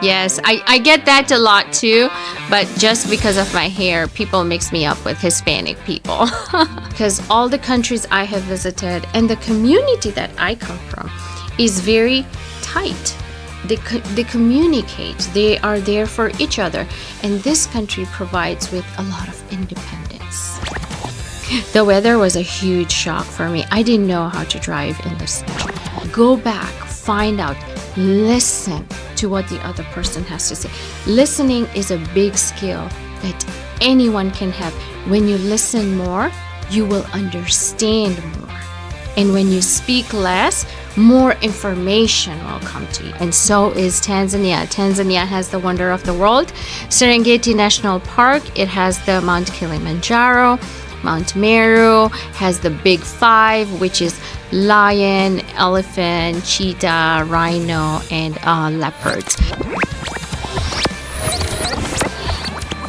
Yes, I get that a lot too, but just because of my hair, people mix me up with Hispanic people. Because all the countries I have visited and the community that I come from is very tight. They communicate, they are there for each other, and this country provides with a lot of independence. The weather was a huge shock for me. I didn't know how to drive in the snow. Go back, find out, listen to what the other person has to say. Listening is a big skill that anyone can have. When you listen more, you will understand more. And when you speak less, more information will come to you. And so is Tanzania. Tanzania has the wonder of the world, Serengeti National Park. It has the Mount Kilimanjaro. Mount Meru has the big five, which is lion, elephant, cheetah, rhino, and leopards.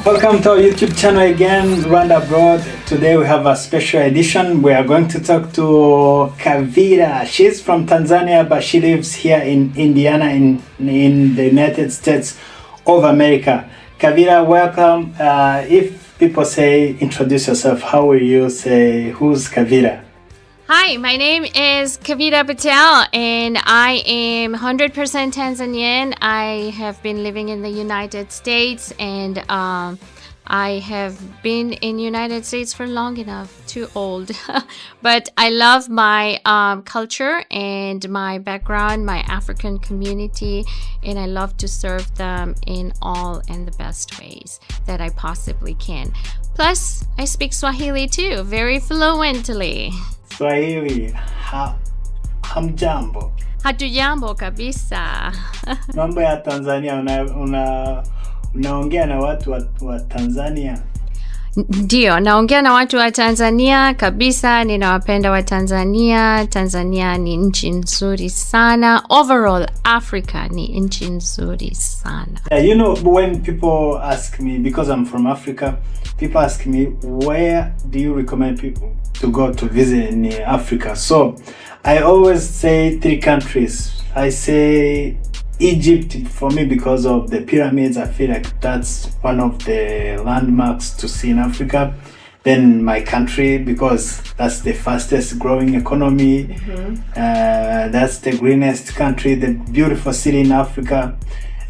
Welcome to our YouTube channel again, Rwanda Abroad. Today we have a special edition. We are going to talk to Kavita. She's from Tanzania, but she lives here in Indiana in the United States of America. Kavita, welcome. If people say, introduce yourself, how will you say, who's Kavita? Hi, my name is Kavita Patel, and I am 100% Tanzanian. I have been living in the United States, and I have been in the United States for long enough, too old. But I love my culture and my background, my African community, and I love to serve them in all and the best ways that I possibly can. Plus, I speak Swahili too, very fluently. Swahili, hamjambo. Hatujambo kabisa. Mambo ya Tanzania, unaongea na watu wa Tanzania? Ndio, naongea na watu wa Tanzania kabisa. Ninawapenda wa Tanzania. Tanzania ni nchi nzuri sana. Overall, Africa ni nchi nzuri sana. You know, when people ask me, because I'm from Africa, people ask me, where do you recommend people to go to visit in Africa? So I always say 3 countries. I say Egypt for me because of the pyramids. I feel like that's one of the landmarks to see in Africa. Then my country, because that's the fastest growing economy. That's the greenest country, the beautiful city in Africa.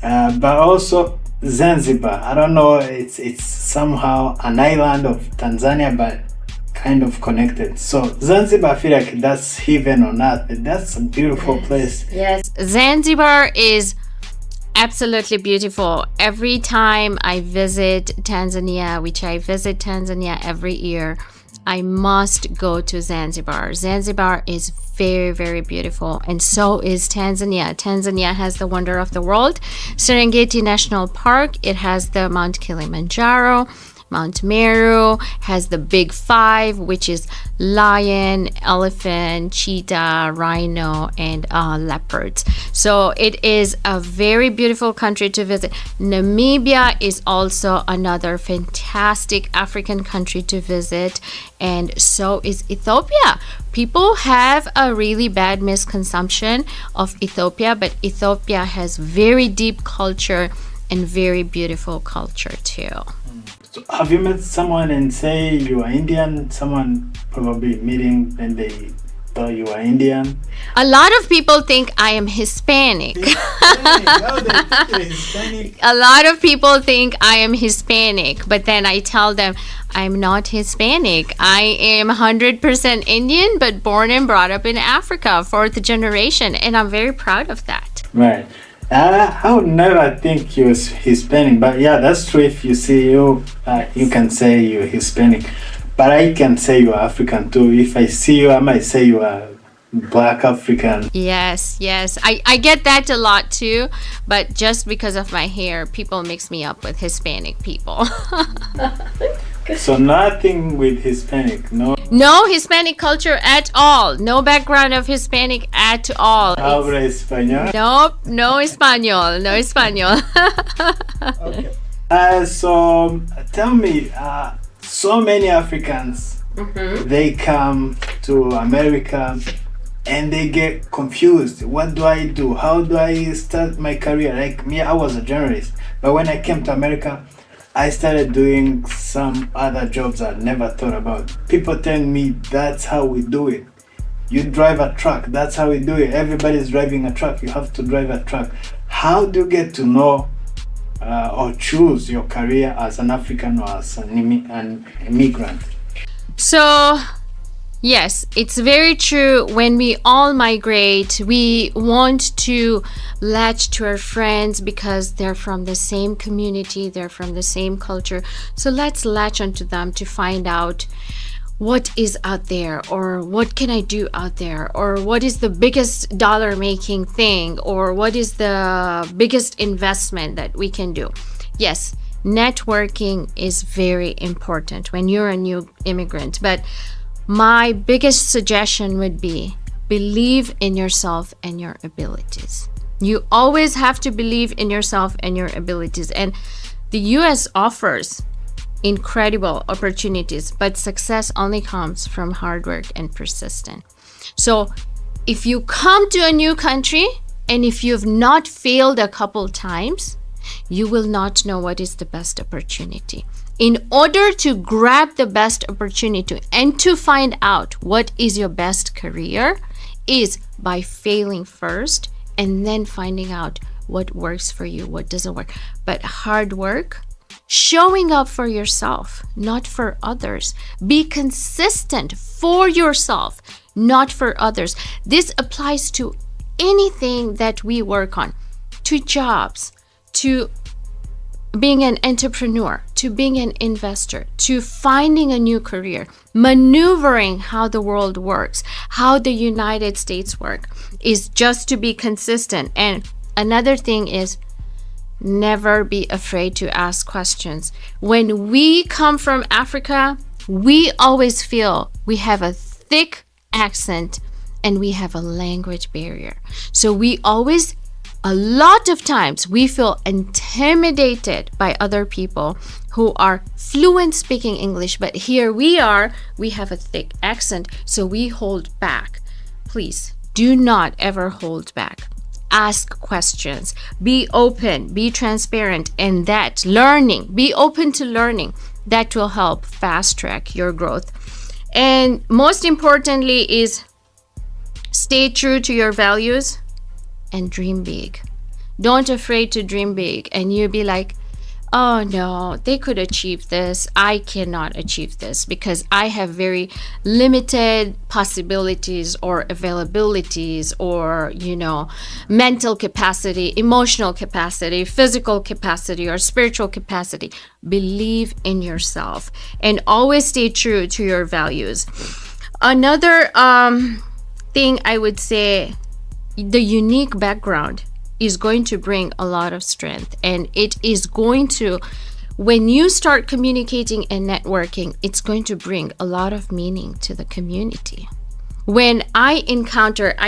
But also Zanzibar. I don't know, it's somehow an island of Tanzania, but kind of connected. So Zanzibar, I feel like that's heaven on earth. That's a beautiful place. Yes, Zanzibar is absolutely beautiful. Every time I visit Tanzania, which I visit Tanzania every year, I must go to Zanzibar. Zanzibar is very, very beautiful, and so is Tanzania. Tanzania has the wonder of the world, Serengeti National Park. It has the Mount Kilimanjaro. Mount Meru has the big five, which is lion, elephant, cheetah, rhino, and leopards. So it is a very beautiful country to visit. Namibia is also another fantastic African country to visit, and so is Ethiopia. People have a really bad misconception of Ethiopia, but Ethiopia has very deep culture and very beautiful culture too. So have you met someone and say you are Indian? Someone probably meeting and they thought you are Indian? A lot of people think I am Hispanic. A lot of people think I am Hispanic, but then I tell them I'm not Hispanic. I am 100% Indian, but born and brought up in Africa, 4th generation, and I'm very proud of that. Right. I would never think you're Hispanic, but yeah, that's true. If you see you, you can say you're Hispanic, but I can say you're African too. If I see you, I might say you are Black African. Yes, I get that a lot too, but just because of my hair, people mix me up with Hispanic people. So nothing with Hispanic, no? No Hispanic culture at all. No background of Hispanic at all. Habla español? Nope, no español, no español. Okay. So tell me, so many Africans, they come to America and they get confused. What do I do? How do I start my career? Like me, I was a journalist, but when I came to America, I started doing some other jobs I never thought about. People telling me that's how we do it. You drive a truck, that's how we do it. Everybody's driving a truck, you have to drive a truck. How do you get to know or choose your career as an African or as an immigrant? So, yes, it's very true. When we all migrate, we want to latch to our friends because they're from the same community, they're from the same culture. So let's latch onto them to find out what is out there, or what can I do out there, or what is the biggest dollar making thing, or what is the biggest investment that we can do. Yes, networking is very important when you're a new immigrant, but my biggest suggestion would be believe in yourself and your abilities. You always have to believe in yourself and your abilities. And the US offers incredible opportunities, but success only comes from hard work and persistence. So if you come to a new country and if you've not failed a couple times, you will not know what is the best opportunity. In order to grab the best opportunity and to find out what is your best career is by failing first and then finding out what works for you, what doesn't work. But hard work, showing up for yourself, not for others. Be consistent for yourself, not for others. This applies to anything that we work on, to jobs, to being an entrepreneur, to being an investor, to finding a new career, maneuvering how the world works, how the United States work, is just to be consistent. And another thing is never be afraid to ask questions. When we come from Africa, we always feel we have a thick accent and we have a language barrier. So we always, a lot of times, we feel intimidated by other people who are fluent speaking English, but here we have a thick accent, so we hold back. Please do not ever hold back. Ask questions, be open, be transparent, and that learning, be open to learning. That will help fast track your growth. And most importantly is stay true to your values and dream big. Don't afraid to dream big and you'll be like, oh no, they could achieve this. I cannot achieve this because I have very limited possibilities or availabilities or, mental capacity, emotional capacity, physical capacity, or spiritual capacity. Believe in yourself and always stay true to your values. Another thing I would say, the unique background is going to bring a lot of strength, and it is going to, when you start communicating and networking, it's going to bring a lot of meaning to the community. When I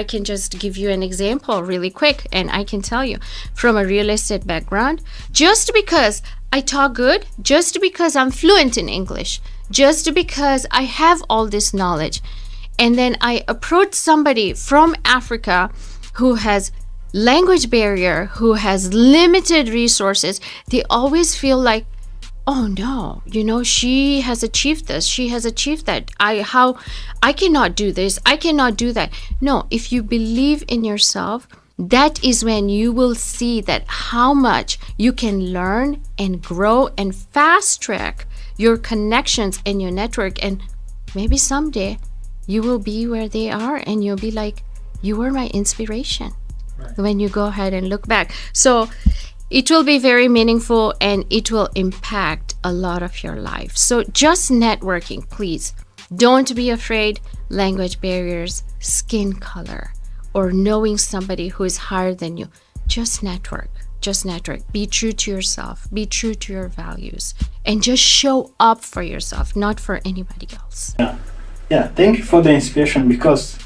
can just give you an example really quick, and I can tell you from a real estate background, just because I talk good, just because I'm fluent in English, just because I have all this knowledge, and then I approach somebody from Africa who has language barrier, who has limited resources, they always feel like, oh no, she has achieved this, she has achieved that. I cannot do this, I cannot do that. No, if you believe in yourself, that is when you will see that how much you can learn and grow and fast track your connections and your network. And maybe someday you will be where they are and you'll be like, you were my inspiration. When you go ahead and look back. So it will be very meaningful and it will impact a lot of your life. So just networking, please. Don't be afraid. Language barriers, skin color, or knowing somebody who is higher than you. Just network. Just network. Be true to yourself. Be true to your values. And just show up for yourself, not for anybody else. Yeah. Thank you for the inspiration, because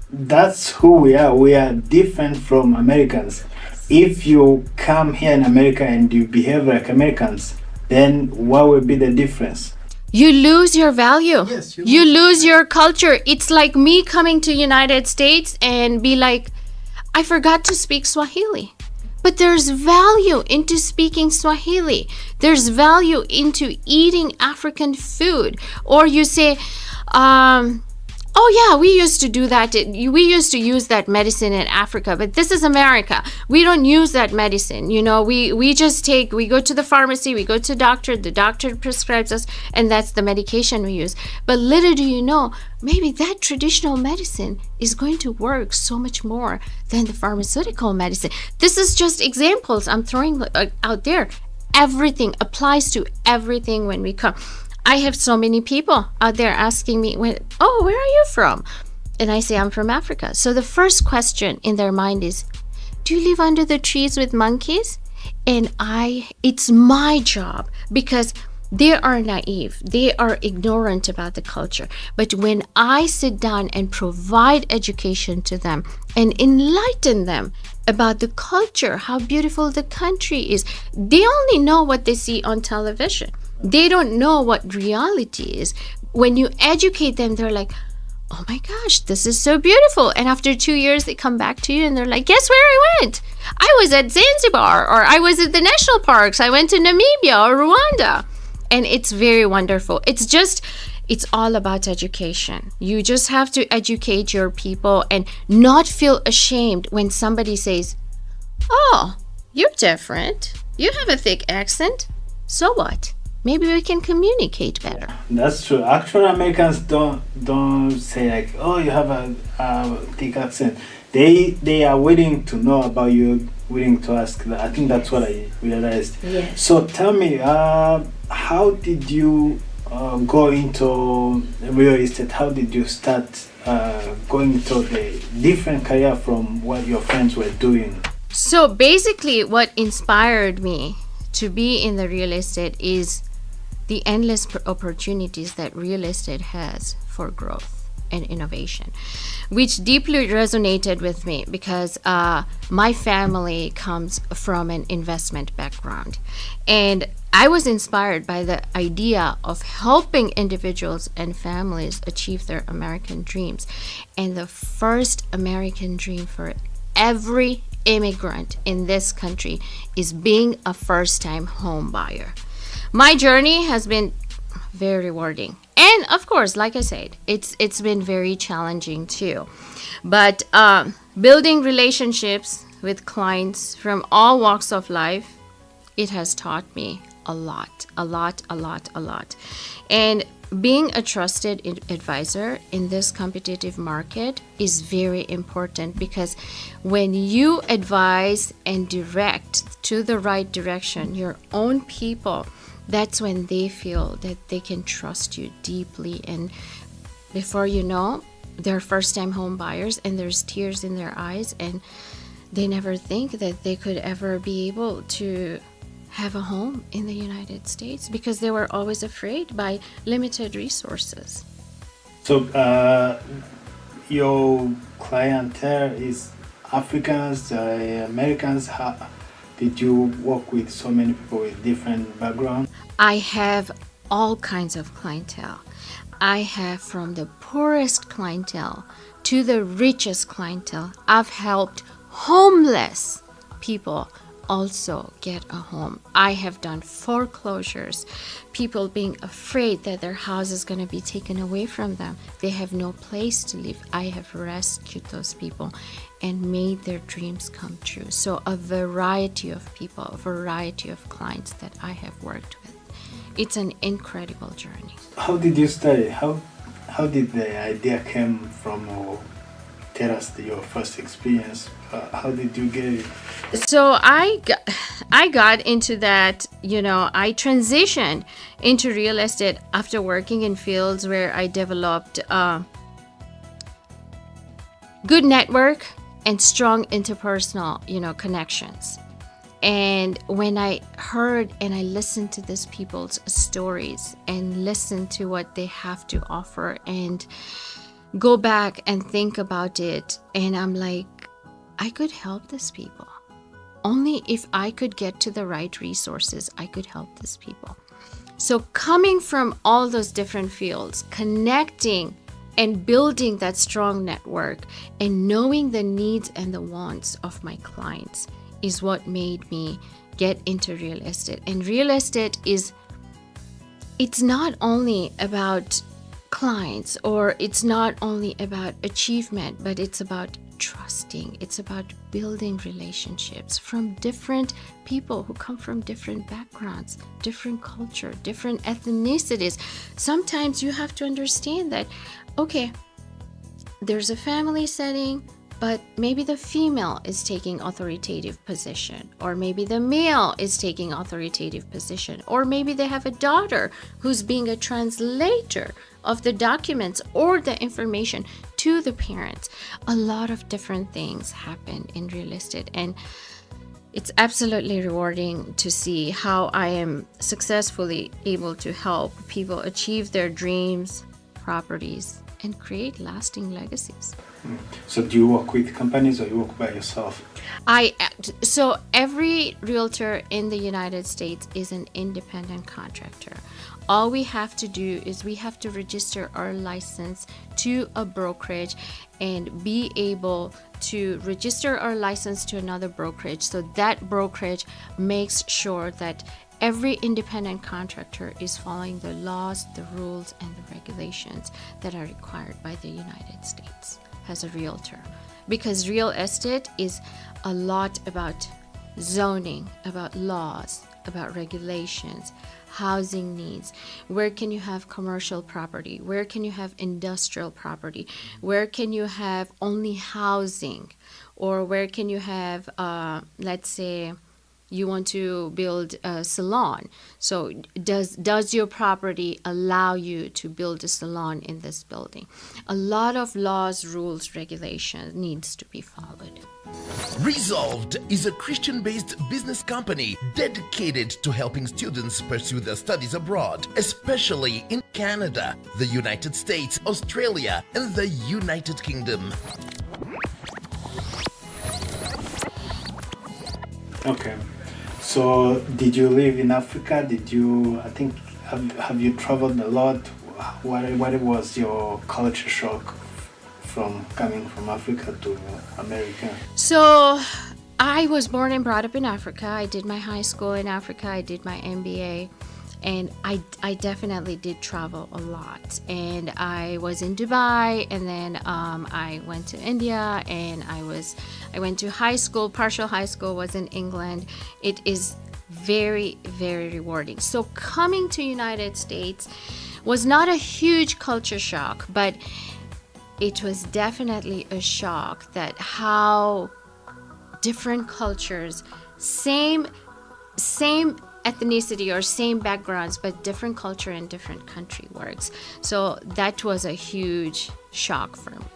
that's who we are. We are different from Americans. If you come here in America and you behave like Americans, then what will be the difference? you lose your value. Yes, you lose your culture. It's like me coming to United States and be like, I forgot to speak Swahili. But there's value into speaking Swahili. There's value into eating African food. Or you say, oh yeah, we used to do that. We used to use that medicine in Africa, but this is America. We don't use that medicine. You know, we go to the pharmacy, we go to the doctor prescribes us, and that's the medication we use. But little do you know, maybe that traditional medicine is going to work so much more than the pharmaceutical medicine. This is just examples I'm throwing out there. Everything applies to everything when we come. I have so many people out there asking me, oh, where are you from? And I say, I'm from Africa. So the first question in their mind is, do you live under the trees with monkeys? And it's my job, because they are naive. They are ignorant about the culture. But when I sit down and provide education to them and enlighten them about the culture, how beautiful the country is, they only know what they see on television. They don't know what reality is. When you educate them, they're like, oh my gosh, this is so beautiful. And after 2 years, they come back to you and they're like, guess where I went? I was at Zanzibar, or I was at the national parks. I went to Namibia or Rwanda. And it's very wonderful. It's all about education. You just have to educate your people and not feel ashamed when somebody says, oh, you're different. You have a thick accent. So what? Maybe we can communicate better. That's true. Actually, Americans don't say like, oh, you have a thick accent. They are willing to know about you, willing to ask. I think that's what I realized. Yes. So tell me, how did you go into real estate? How did you start going into the different career from what your friends were doing? So basically, what inspired me to be in the real estate is the endless opportunities that real estate has for growth and innovation, which deeply resonated with me because my family comes from an investment background. And I was inspired by the idea of helping individuals and families achieve their American dreams. And the first American dream for every immigrant in this country is being a first-time home buyer. My journey has been very rewarding. And of course, like I said, it's been very challenging too. But building relationships with clients from all walks of life, it has taught me a lot. And being a trusted advisor in this competitive market is very important, because when you advise and direct to the right direction your own people, that's when they feel that they can trust you deeply. And before you know, they're first-time home buyers and there's tears in their eyes, and they never think that they could ever be able to have a home in the United States because they were always afraid by limited resources. So your clientele is Africans, Americans. How did you work with so many people with different backgrounds? I have all kinds of clientele. I have from the poorest clientele to the richest clientele. I've helped homeless people also get a home. I have done foreclosures, people being afraid that their house is going to be taken away from them. They have no place to live. I have rescued those people and made their dreams come true. So a variety of people, a variety of clients that I have worked with. It's an incredible journey. How did you study? How did the idea come from? Tell us your first experience. How did you get it? So I got into that, I transitioned into real estate after working in fields where I developed good network and strong interpersonal, connections. And when I heard and I listened to these people's stories and listened to what they have to offer and go back and think about it, and I'm like, I could help these people. Only if I could get to the right resources, I could help these people. So coming from all those different fields, connecting and building that strong network and knowing the needs and the wants of my clients is what made me get into real estate. And real estate it's not only about clients, or it's not only about achievement, but it's about trusting. It's about building relationships from different people who come from different backgrounds, different culture, different ethnicities. Sometimes you have to understand that, okay, there's a family setting, but maybe the female is taking authoritative position, or maybe the male is taking authoritative position, or maybe they have a daughter who's being a translator of the documents or the information to the parents. A lot of different things happen in real estate, and it's absolutely rewarding to see how I am successfully able to help people achieve their dreams, properties, and create lasting legacies. So do you work with companies or you work by yourself? So every realtor in the United States is an independent contractor. All we have to do is we have to register our license to a brokerage and be able to register our license to another brokerage. So that brokerage makes sure that every independent contractor is following the laws, the rules, and the regulations that are required by the United States as a realtor. Because real estate is a lot about zoning, about laws, about regulations, housing needs. Where can you have commercial property? Where can you have industrial property? Where can you have only housing? Or where can you have, let's say, you want to build a salon. So does your property allow you to build a salon in this building? A lot of laws, rules, regulations needs to be followed. Resolved is a Christian-based business company dedicated to helping students pursue their studies abroad, especially in Canada, the United States, Australia, and the United Kingdom. Okay. So did you live in Africa? Have you traveled a lot? What was your culture shock from coming from Africa to America? So I was born and brought up in Africa. I did my high school in Africa. I did my MBA. And I definitely did travel a lot. And I was in Dubai, and then I went to India, and I went to high school. Partial high school was in England. It is very, very rewarding. So coming to United States was not a huge culture shock, but it was definitely a shock that how different cultures, same ethnicity or same backgrounds, but different culture in different country works. So that was a huge shock for me.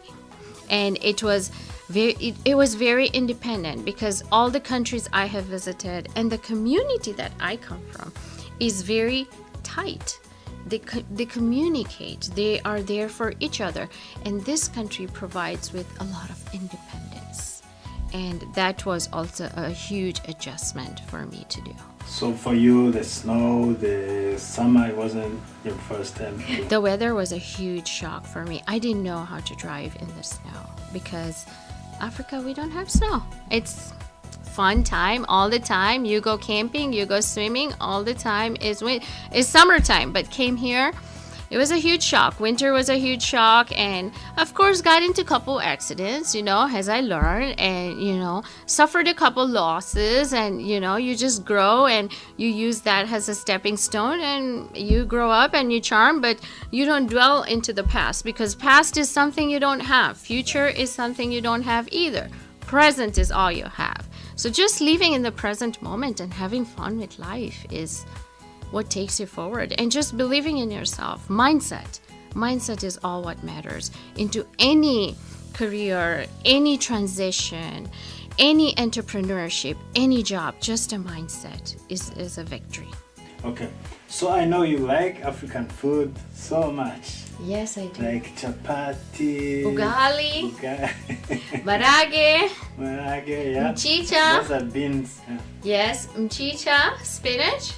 And it was very independent, because all the countries I have visited and the community that I come from is very tight. They communicate, they are there for each other, and this country provides with a lot of independence. And that was also a huge adjustment for me to do. So for you, the snow, the summer, it wasn't your first time? The weather was a huge shock for me. I didn't know how to drive in the snow, because Africa, we don't have snow. It's fun time all the time. You go camping, you go swimming all the time. It's summertime, but came here, it was a huge shock. Winter was a huge shock, and of course got into a couple accidents, as I learned, and suffered a couple losses, and you just grow and you use that as a stepping stone, and you grow up and you charm, but you don't dwell into the past, because past is something you don't have. Future is something you don't have either. Present is all you have. So just living in the present moment and having fun with life is what takes you forward, and just believing in yourself. Mindset is all what matters into any career, any transition, any entrepreneurship, any job. Just a mindset is a victory. Okay, so I know you like African food so much. Yes, I do. Like chapati, ugali, marage, yeah. mchicha. Those are beans. Yeah. Yes, mchicha, spinach.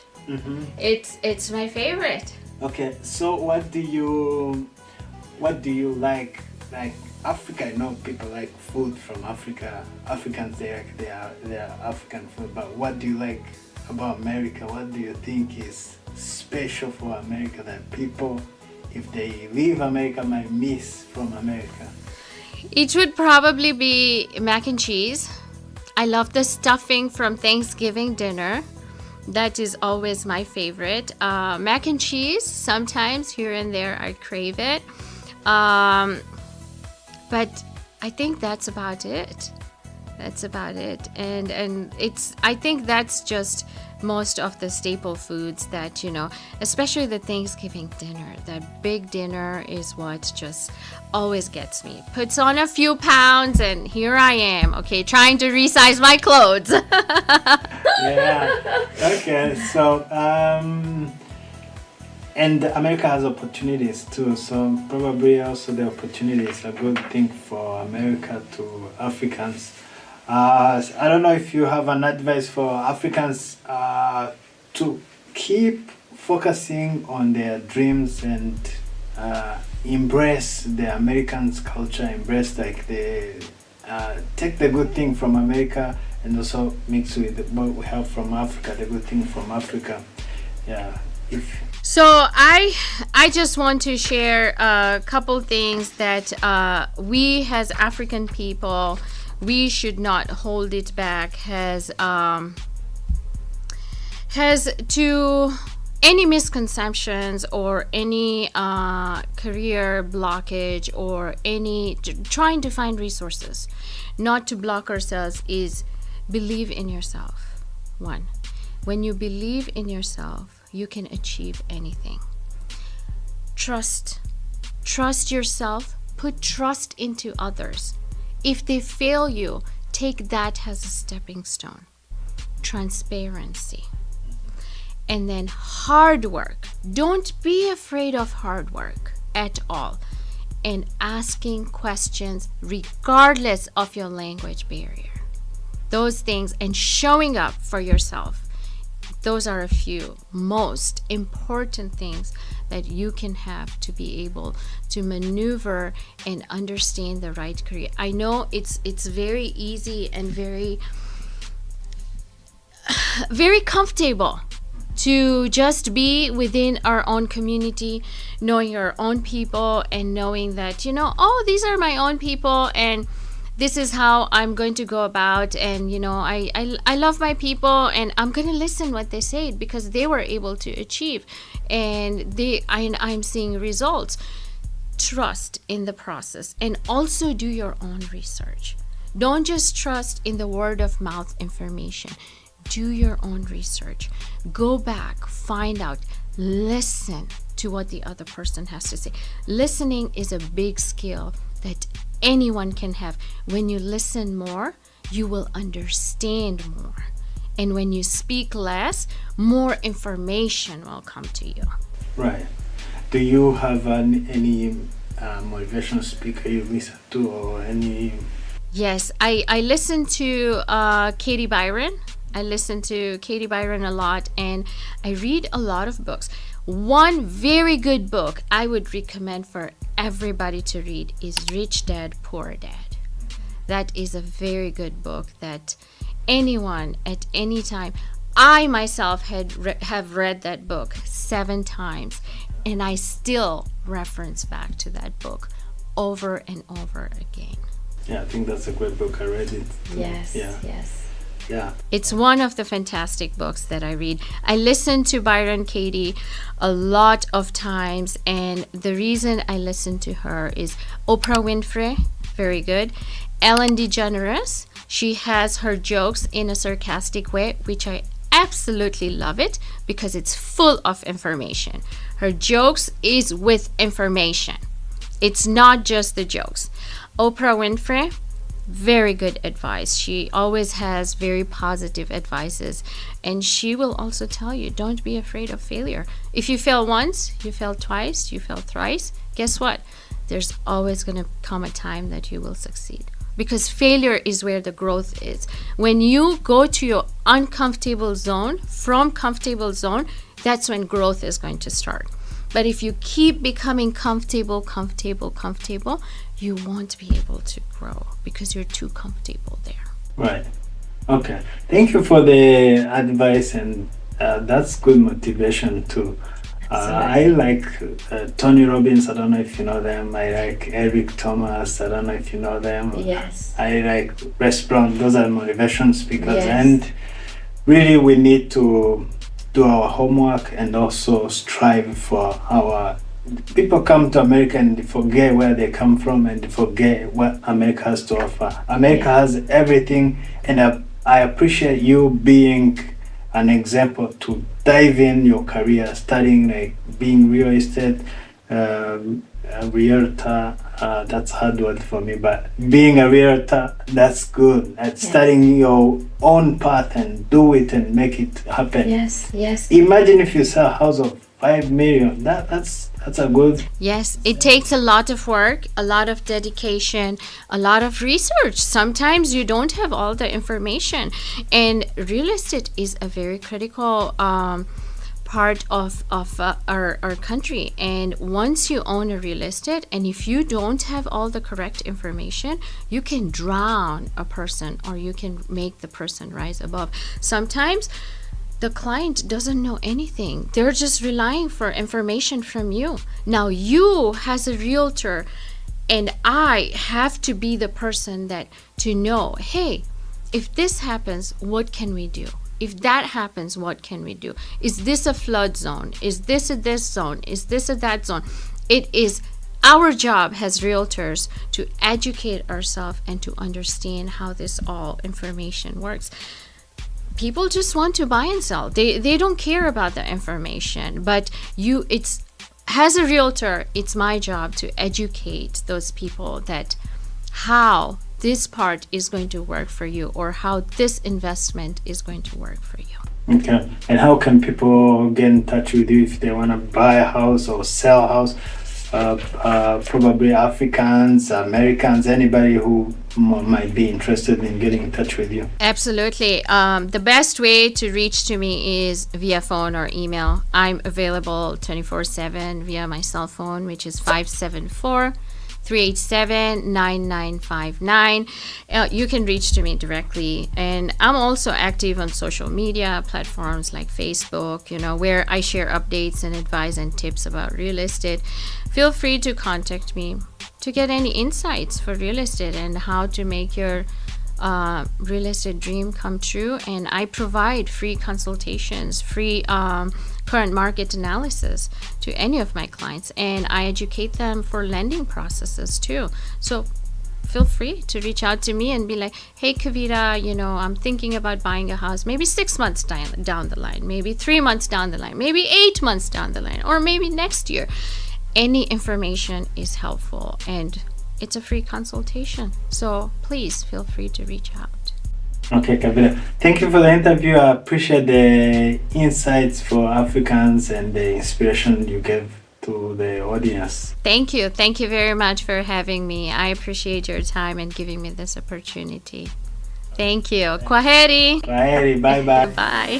It's my favorite. Okay, so what do you like Africa? I know people like food from Africa. Africans, they are African food, but what do you like about America? What do you think is special for America that people, if they leave America, might miss from America? It would probably be mac and cheese. I love the stuffing from Thanksgiving dinner. That is always my favorite. Mac and cheese, sometimes here and there I crave it. But I think that's about it. And I think that's just most of the staple foods that, especially the Thanksgiving dinner. That big dinner is what just always gets me. Puts on a few pounds and here I am, okay, trying to resize my clothes. Yeah. Okay. So, and America has opportunities too. So probably also the opportunity is a good thing for America to Africans. I don't know if you have an advice for Africans to keep focusing on their dreams and embrace the Americans' culture, embrace take the good thing from America and also mix with what we have from Africa, the good thing from Africa. Yeah. So I just want to share a couple things that we as African people, we should not hold it back has to any misconceptions or any career blockage or any trying to find resources. Not to block ourselves is believe in yourself. One, when you believe in yourself, you can achieve anything. Trust yourself, put trust into others. If they fail you, take that as a stepping stone. Transparency. And then hard work. Don't be afraid of hard work at all. And asking questions regardless of your language barrier. Those things, and showing up for yourself. Those are a few most important things that you can have to be able to maneuver and understand the right career. I know it's very easy and very very comfortable to just be within our own community, knowing our own people and knowing that, these are my own people and this is how I'm going to go about, and I love my people and I'm going to listen what they say because they were able to achieve and I'm seeing results. Trust in the process and also do your own research. Don't just trust in the word of mouth information. Do your own research. Go back, find out, listen to what the other person has to say. Listening is a big skill that anyone can have. When you listen more, you will understand more. And when you speak less, more information will come to you. Right. Do you have any motivational speaker you listen to or any? Yes, I listen to Katie Byron. I listen to Katie Byron a lot and I read a lot of books. One very good book I would recommend for everybody to read is Rich Dad, Poor Dad. That is a very good book that anyone at any time, I myself have read that book 7 times and I still reference back to that book over and over again. Yeah, I think that's a great book. I read it. Yes, yeah. yes. Yeah. It's one of the fantastic books that I read. I listen to Byron Katie a lot of times, and the reason I listen to her is Oprah Winfrey, very good. Ellen DeGeneres, she has her jokes in a sarcastic way, which I absolutely love it because it's full of information. Her jokes is with information. It's not just the jokes. Oprah Winfrey, very good advice. She always has very positive advices, and she will also tell you, don't be afraid of failure. If you fail once, you fail twice, you fail thrice, guess what? There's always going to come a time that you will succeed. because failure is where the growth is. When you go to your uncomfortable zone, from comfortable zone, that's when growth is going to start. But if you keep becoming comfortable, you won't be able to grow because you're too comfortable there. Right. Okay. Thank you for the advice, and that's good motivation too. I like Tony Robbins. I don't know if you know them. I like Eric Thomas. I don't know if you know them. Yes. I like Les Brown. Those are motivation speakers. Yes. And really, we need to do our homework and also strive for our. People come to America and they forget where they come from and they forget what America has to offer. America has everything, and I appreciate you being an example to dive in your career, studying like being real estate, a realtor. That's hard word for me, but being a realtor, that's good. At studying your own path and do it and make it happen. Yes. Imagine if you sell a house of 5 million. That's a good. Yes, it takes a lot of work, a lot of dedication, a lot of research. Sometimes you don't have all the information, and real estate is a very critical part of our country. And once you own a real estate, and if you don't have all the correct information, you can drown a person or you can make the person rise above. Sometimes the client doesn't know anything. They're just relying for information from you. Now you, as a realtor, and I have to be the person that to know, hey, if this happens, what can we do? If that happens, what can we do? Is this a flood zone? Is this a this zone? Is this a that zone? It is our job as realtors to educate ourselves and to understand how this all information works. People just want to buy and sell. They don't care about the information, but it's as a realtor, it's my job to educate those people that how this part is going to work for you or how this investment is going to work for you. Okay. And how can people get in touch with you if they want to buy a house or sell a house? Probably Africans, Americans, anybody who might be interested in getting in touch with you. Absolutely. The best way to reach to me is via phone or email. I'm available 24/7 via my cell phone, which is 574-387-9959. You can reach to me directly. And I'm also active on social media platforms like Facebook, where I share updates and advice and tips about real estate. Feel free to contact me to get any insights for real estate and how to make your real estate dream come true. And I provide free consultations, free current market analysis to any of my clients, and I educate them for lending processes too. So feel free to reach out to me and be like, hey Kavita, I'm thinking about buying a house maybe 6 months down the line, maybe 3 months down the line, maybe 8 months down the line, or maybe next year. Any information is helpful, and it's a free consultation. So please feel free to reach out. Okay, Kabera. Thank you for the interview. I appreciate the insights for Africans and the inspiration you gave to the audience. Thank you. Thank you very much for having me. I appreciate your time and giving me this opportunity. Thank you. Kwaheri. Kwaheri. Bye-bye. Bye.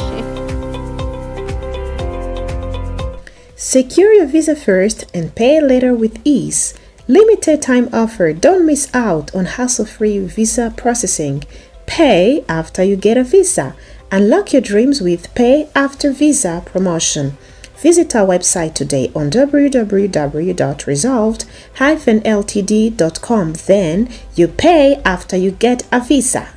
Secure your visa first and pay later with ease. Limited time offer. Don't miss out on hassle-free visa processing. Pay after you get a visa. Unlock your dreams with Pay After Visa promotion. Visit our website today on www.resolved-ltd.com. Then you pay after you get a visa.